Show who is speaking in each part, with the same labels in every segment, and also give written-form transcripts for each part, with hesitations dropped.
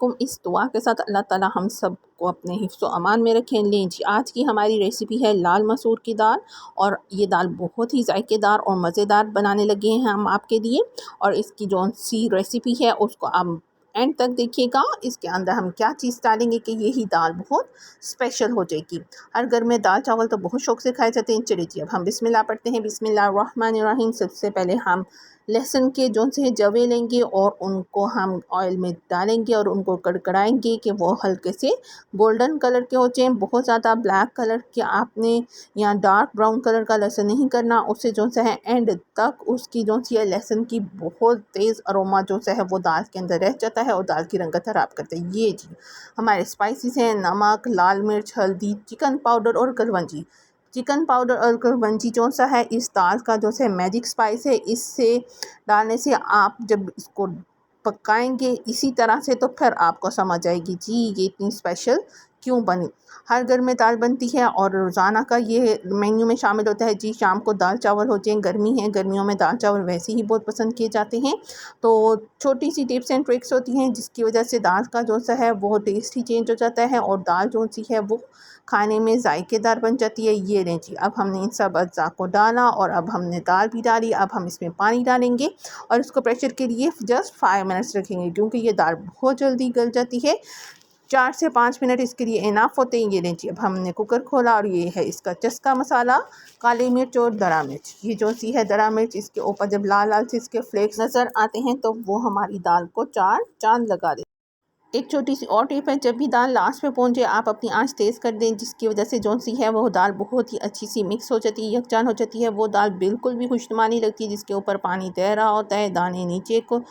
Speaker 1: अलैकुम। इस दुआ के साथ अल्लाह ताला हम सब को अपने हिफ्ज़ व अमान में रखें। लें जी, आज की हमारी रेसिपी है लाल मसूर की दाल। और ये दाल बहुत ही ज़ायकेदार और मज़ेदार बनाने लगे हैं हम आपके लिए। और इसकी जो सी रेसिपी है उसको आप एंड तक देखिएगा। इसके अंदर हम क्या चीज़ डालेंगे कि यही दाल बहुत स्पेशल हो जाएगी। हर घर में दाल चावल तो बहुत शौक से खाए जाते हैं। चलिए जी, अब हम बिस्मिल्लाह पढ़ते हैं। बिस्मिल्लाहिर्रहमानिर्रहीम। सबसे पहले हम लहसुन के जो से जवे लेंगे और उनको हम ऑयल में डालेंगे और उनको कड़कड़ाएंगे कि वो हल्के से गोल्डन कलर के हो जाएं। बहुत ज़्यादा ब्लैक कलर के आपने या डार्क ब्राउन कलर का लहसुन नहीं करना। उससे जो सा है एंड तक उसकी जो सी है लहसुन की बहुत तेज़ अरोमा जो सा है वो दाल के अंदर रह जाता है और दाल की रंगत ख़राब करता है। ये जी हमारे स्पाइसेस हैं: नमक, लाल मिर्च, हल्दी, चिकन पाउडर और करवंजी। चिकन पाउडर और करवंजी जो सा है इस दाल का जो है मैजिक स्पाइस है। इससे डालने से आप जब इसको पकाएंगे इसी तरह से तो फिर आपको समझ आएगी जी ये इतनी स्पेशल क्यों बनी। हर घर में दाल बनती है और रोज़ाना का ये मेन्यू में शामिल होता है जी। शाम को दाल चावल हो जाए, गर्मी है, गर्मियों में दाल चावल वैसे ही बहुत पसंद किए जाते हैं। तो छोटी सी टिप्स एंड ट्रिक्स होती हैं जिसकी वजह से दाल का जो सा है वो टेस्ट ही चेंज हो जाता है और दाल जो सी है वो खाने में ज़ायकेदार बन जाती है। ये लें जी, अब हमने इन सब अज्जा को डाला और अब हमने दाल भी डाली। अब हम इसमें पानी डालेंगे और इसको प्रेशर के लिए जस्ट 5 मिनट्स रखेंगे क्योंकि ये दाल बहुत जल्दी गल जाती है। 4 से 5 मिनट इसके लिए इनाफ होते हैं। ये लें जी, अब हमने कुकर खोला और ये है इसका चस्का मसाला, काली मिर्च और दरा मिर्च। ये जो सी है दरा मिर्च, इसके ऊपर जब लाल लाल से इसके फ्लेक्स नज़र आते हैं तो वो हमारी दाल को 4 चांद लगा दे। एक छोटी सी और टिप है, जब भी दाल लास्ट में पहुंचे आप अपनी आंच तेज़ कर दें जिसकी वजह से जो सी है वो दाल बहुत ही अच्छी सी मिक्स हो जाती है, यकजान हो जाती है। वो दाल बिल्कुल भी खुशनुमा नहीं लगती है जिसके ऊपर पानी तैर रहा होता है, दाने नीचे को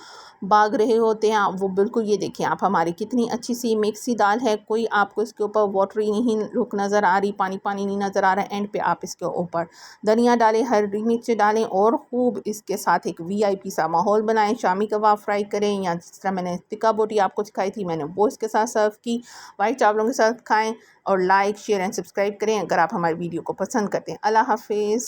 Speaker 1: भाग रहे होते हैं वो बिल्कुल। ये देखें आप हमारी कितनी अच्छी सी मिक्स सी दाल है। कोई आपको इसके ऊपर वाटरी नहीं लुक नज़र आ रही, पानी पानी नहीं नज़र आ रहा है। एंड पे आप इसके ऊपर धनिया डालें, हरी मिर्च डालें और खूब इसके साथ एक VIP सा माहौल बनाएं। शामी कबाब फ्राई करें या जिस तरह मैंने टिक्का बोटी आपको सिखाई थी मैंने वो इसके साथ सर्व की। वाइट चावलों के साथ खाएं और लाइक शेयर एंड सब्सक्राइब करें अगर आप हमारी वीडियो को पसंद करते हैं। अल्लाह हाफिज़।